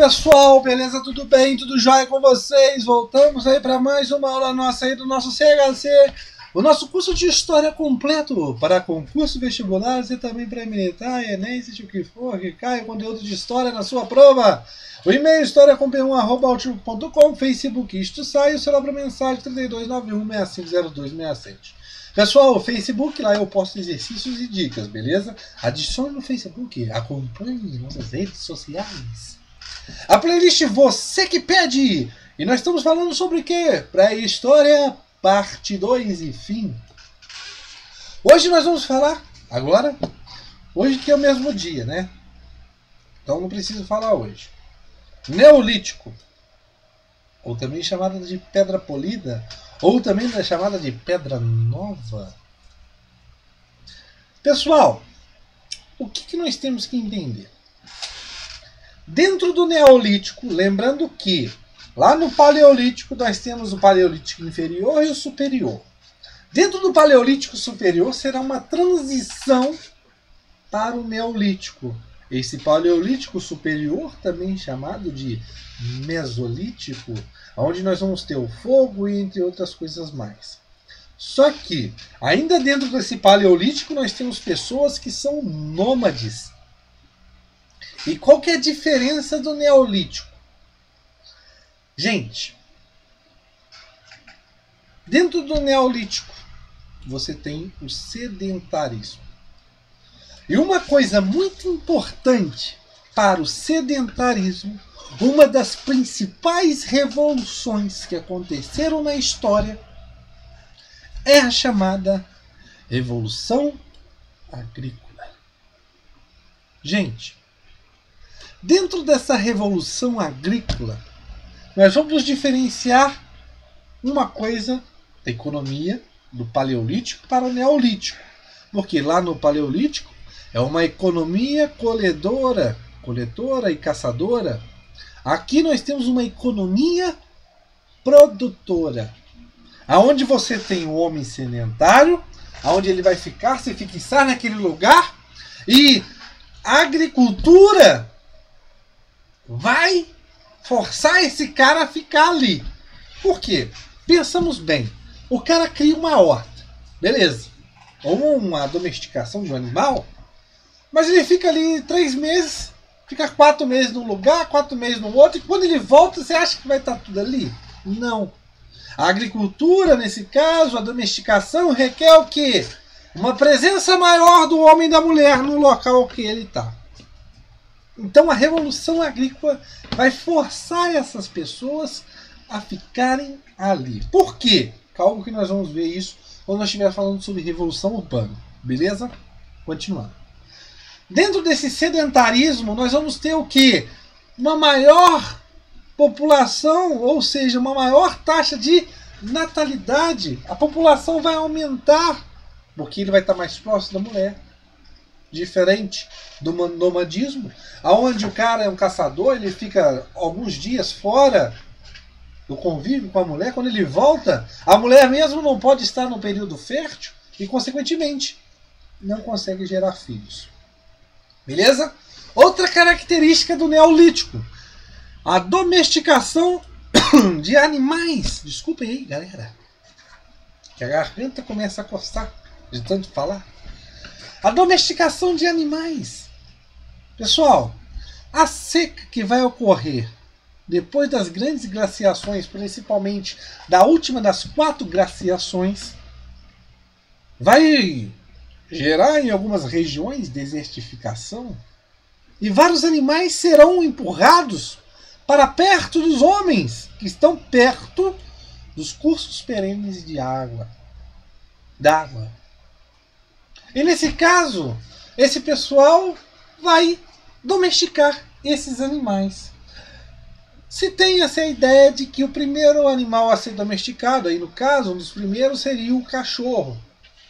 pessoal, beleza? Tudo bem? Tudo jóia com vocês? Voltamos aí para mais uma aula nossa aí do nosso CHC, o nosso curso de História completo para concurso vestibular e também para militar, Enem, seja o que for, que caia conteúdo de História na sua prova. O e-mail historiacom1@outlook.com, Facebook Isto Sai, o celular para mensagem 3291650267. Pessoal, o Facebook, lá eu posto exercícios e dicas, beleza? Adicione no Facebook, acompanhe nossas redes sociais. A playlist Você Que Pede! E nós estamos falando sobre o quê? Pré-história, parte 2 e fim. Hoje nós vamos falar, agora, hoje que é o mesmo dia, né? Então não preciso falar hoje. Neolítico, ou também chamada de Pedra Polida, ou também chamada de Pedra Nova. Pessoal, o que nós temos que entender? Dentro do Neolítico, lembrando que lá no Paleolítico nós temos o Paleolítico inferior e o superior. Dentro do Paleolítico superior será uma transição para o Neolítico. Esse Paleolítico superior, também chamado de Mesolítico, onde nós vamos ter o fogo e entre outras coisas mais. Só que, ainda dentro desse Paleolítico, nós temos pessoas que são nômades. E qual que é a diferença do Neolítico? Gente, dentro do Neolítico, você tem o sedentarismo. E uma coisa muito importante para o sedentarismo, uma das principais revoluções que aconteceram na história é a chamada Revolução Agrícola. Gente, dentro dessa Revolução Agrícola, nós vamos diferenciar uma coisa da economia do Paleolítico para o Neolítico. Porque lá no Paleolítico é uma economia coletora e caçadora. Aqui nós temos uma economia produtora, aonde você tem o homem sedentário, aonde ele vai ficar, se fixar naquele lugar, e a agricultura vai forçar esse cara a ficar ali. Por quê? Pensamos bem, o cara cria uma horta, beleza, ou uma domesticação de um animal, mas ele fica ali 3 meses, fica 4 meses num lugar, 4 meses no outro, e quando ele volta, você acha que vai estar tudo ali? Não. A agricultura, nesse caso, a domesticação, requer o quê? Uma presença maior do homem e da mulher no local que ele está. Então a Revolução Agrícola vai forçar essas pessoas a ficarem ali. Por quê? Calma que nós vamos ver isso quando nós estiver falando sobre Revolução Urbana. Beleza? Continuando. Dentro desse sedentarismo, nós vamos ter o quê? Uma maior população, ou seja, uma maior taxa de natalidade. A população vai aumentar, porque ele vai estar mais próximo da mulher. Diferente do nomadismo, onde o cara é um caçador, ele fica alguns dias fora do convívio com a mulher. Quando ele volta, a mulher mesmo não pode estar no período fértil e, consequentemente, não consegue gerar filhos. Beleza? Outra característica do Neolítico: a domesticação de animais. Desculpem aí, galera, que a garganta começa a coçar de tanto falar. A domesticação de animais. Pessoal, a seca que vai ocorrer depois das grandes glaciações, principalmente da última das 4 glaciações, vai gerar em algumas regiões desertificação, e vários animais serão empurrados para perto dos homens, que estão perto dos cursos perenes de água. E nesse caso, esse pessoal vai domesticar esses animais. Se tem essa ideia de que o primeiro animal a ser domesticado, aí no caso, um dos primeiros seria o cachorro,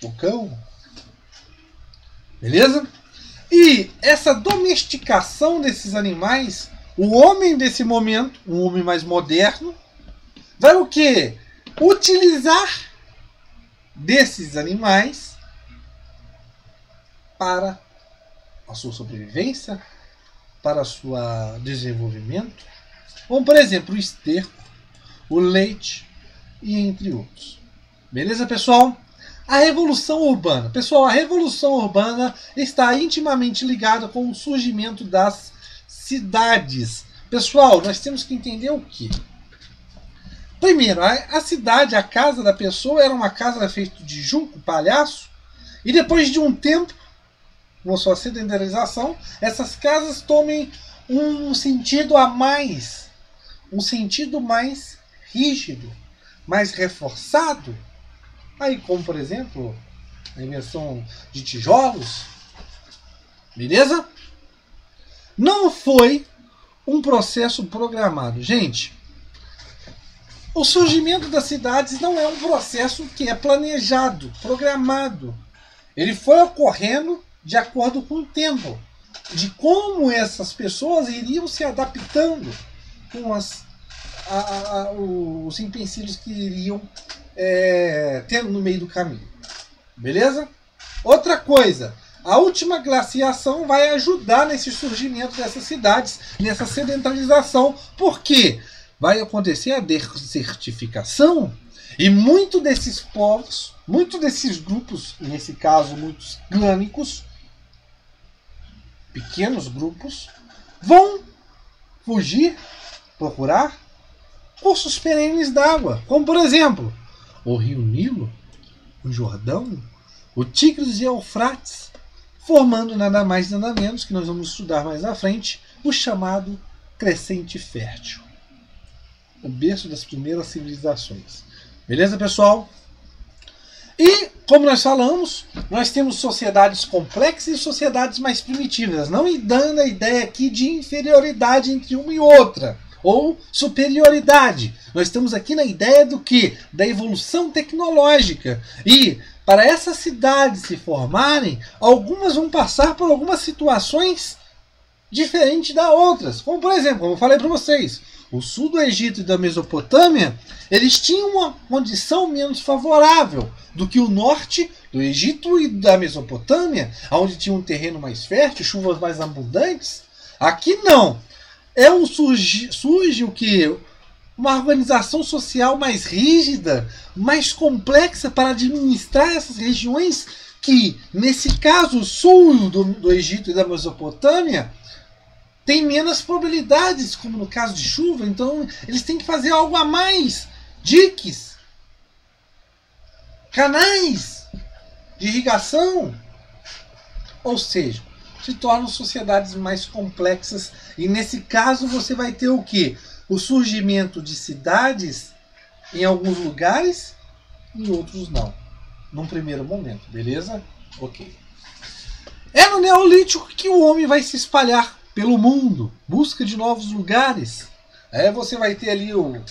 o cão. Beleza? E essa domesticação desses animais, o homem desse momento, um homem mais moderno, vai o quê? Utilizar desses animais para a sua sobrevivência, para seu desenvolvimento, como por exemplo o esterco, o leite e entre outros. Beleza, pessoal? A Revolução Urbana. Pessoal, a Revolução Urbana está intimamente ligada com o surgimento das cidades. Pessoal, nós temos que entender o quê? Primeiro, a cidade, a casa da pessoa era uma casa feita de junco, palhaço, e depois de um tempo, com a sua sedentarização, essas casas tomem um sentido a mais, um sentido mais rígido, mais reforçado. Aí, como por exemplo, a invenção de tijolos, beleza? Não foi um processo programado. Gente, o surgimento das cidades não é um processo que é planejado, programado. Ele foi ocorrendo de acordo com o tempo, de como essas pessoas iriam se adaptando com os empecilhos que iriam tendo no meio do caminho. Beleza? Outra coisa, a última glaciação vai ajudar nesse surgimento dessas cidades, nessa sedentarização, porque vai acontecer a desertificação e muito desses povos, muito desses grupos, nesse caso muitos clânicos, pequenos grupos, vão fugir, procurar cursos perenes d'água, como por exemplo o Rio Nilo, o Jordão, o Tigres e Eufrates, formando nada mais nada menos, que nós vamos estudar mais à frente, o chamado Crescente Fértil, o berço das primeiras civilizações. Beleza, pessoal? E, como nós falamos, nós temos sociedades complexas e sociedades mais primitivas, não dando a ideia aqui de inferioridade entre uma e outra, ou superioridade. Nós estamos aqui na ideia do que? Da evolução tecnológica. E para essas cidades se formarem, algumas vão passar por algumas situações diferentes das outras. Como por exemplo, como eu falei para vocês, o sul do Egito e da Mesopotâmia, eles tinham uma condição menos favorável do que o norte do Egito e da Mesopotâmia, onde tinha um terreno mais fértil, chuvas mais abundantes. Aqui não. Surge o que? Uma organização social mais rígida, mais complexa para administrar essas regiões que, nesse caso, o sul do Egito e da Mesopotâmia, tem menos probabilidades, como no caso de chuva. Então, eles têm que fazer algo a mais. Diques, canais de irrigação. Ou seja, se tornam sociedades mais complexas. E nesse caso você vai ter o quê? O surgimento de cidades em alguns lugares e em outros não. Num primeiro momento, beleza? Ok. É no Neolítico que o homem vai se espalhar pelo mundo, busca de novos lugares. Você vai ter ali o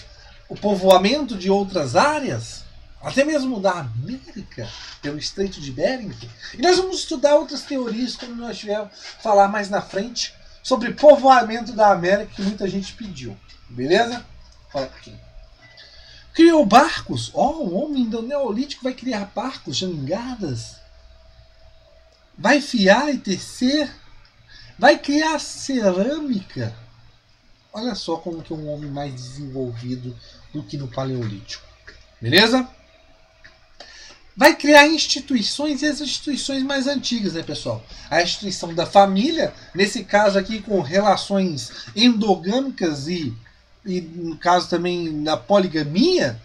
povoamento de outras áreas, até mesmo da América, pelo Estreito de Bering. E nós vamos estudar outras teorias, como nós tivemos falar mais na frente, sobre povoamento da América, que muita gente pediu. Beleza? Olha aqui. Criou barcos. O homem do Neolítico vai criar barcos, jangadas. Vai fiar e tecer. Vai criar cerâmica. Olha só como que é um homem mais desenvolvido do que no Paleolítico. Beleza? Vai criar instituições, e as instituições mais antigas, né, pessoal? A instituição da família, nesse caso aqui com relações endogâmicas e no caso também da poligamia,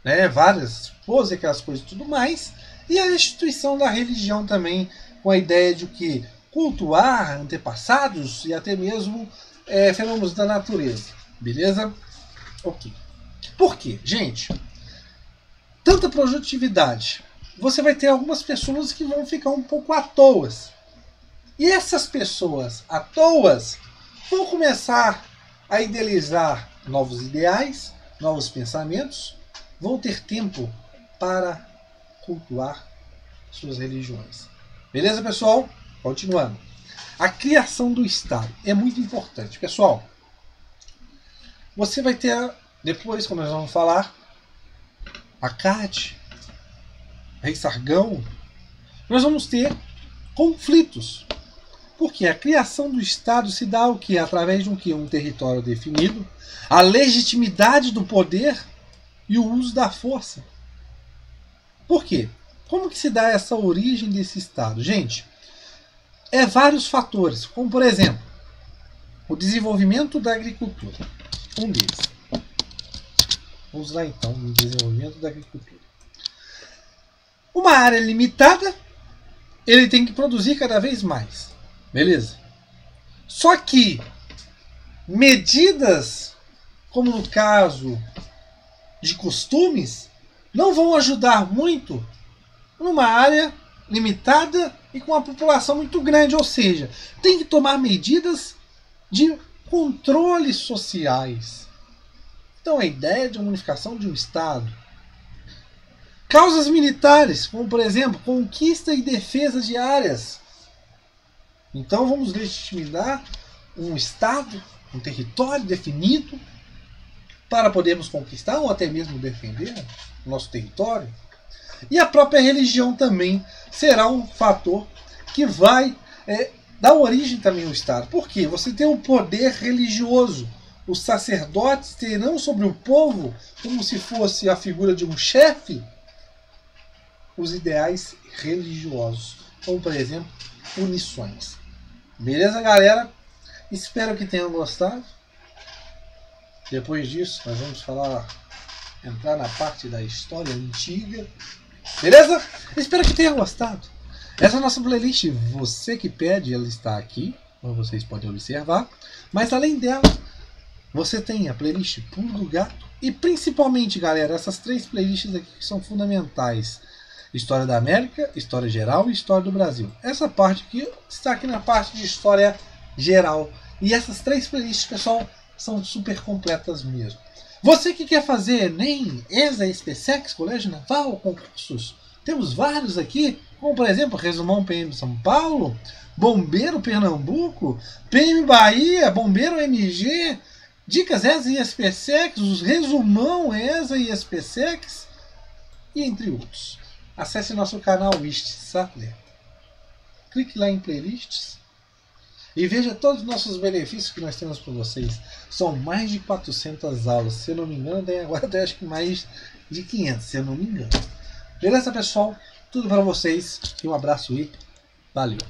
né, várias esposas, aquelas coisas e tudo mais. E a instituição da religião também, com a ideia de que cultuar antepassados e até mesmo fenômenos da natureza. Beleza? Ok. Por quê? Gente, tanta produtividade. Você vai ter algumas pessoas que vão ficar um pouco à toa. E essas pessoas à toa vão começar a idealizar novos ideais, novos pensamentos, vão ter tempo para cultuar suas religiões. Beleza, pessoal? Continuando. A criação do Estado é muito importante. Pessoal, você vai ter, depois, como nós vamos falar, Acade, Rei Sargão, nós vamos ter conflitos. Porque a criação do Estado se dá o quê? Através de um quê? Um território definido, a legitimidade do poder e o uso da força. Por quê? Como que se dá essa origem desse Estado? Gente, é vários fatores, como por exemplo, o desenvolvimento da agricultura. Um deles. Vamos lá então, no desenvolvimento da agricultura. Uma área limitada, ele tem que produzir cada vez mais. Beleza? Só que medidas, como no caso de costumes, não vão ajudar muito numa área limitada e com uma população muito grande. Ou seja, tem que tomar medidas de controles sociais. Então a ideia de uma unificação de um Estado. Causas militares, como por exemplo, conquista e defesa de áreas. Então vamos legitimar um Estado, um território definido, para podermos conquistar ou até mesmo defender o nosso território. E a própria religião também será um fator que vai dar origem também ao Estado. Por quê? Você tem um poder religioso. Os sacerdotes terão sobre o povo, como se fosse a figura de um chefe, os ideais religiosos, como por exemplo, punições. Beleza, galera? Espero que tenham gostado. Depois disso, nós vamos entrar na parte da história antiga. Beleza? Espero que tenham gostado. Essa é a nossa playlist. Você que pede, ela está aqui, como vocês podem observar. Mas além dela, você tem a playlist Pulo do Gato. E principalmente, galera, essas 3 playlists aqui que são fundamentais. História da América, História Geral e História do Brasil. Essa parte aqui está aqui na parte de História Geral. E essas 3 playlists, pessoal, são super completas mesmo. Você que quer fazer Enem, ESA, SPSEC, Colégio Naval, concursos, temos vários aqui, como por exemplo, Resumão PM São Paulo, Bombeiro Pernambuco, PM Bahia, Bombeiro MG, Dicas ESA e SPSEC, os Resumão ESA e SPSEC, e entre outros. Acesse nosso canal Wist Sattler. Clique lá em playlists e veja todos os nossos benefícios que nós temos para vocês. São mais de 400 aulas. Se eu não me engano, tem agora até acho que mais de 500, se eu não me engano. Beleza, pessoal? Tudo para vocês. E um abraço e valeu!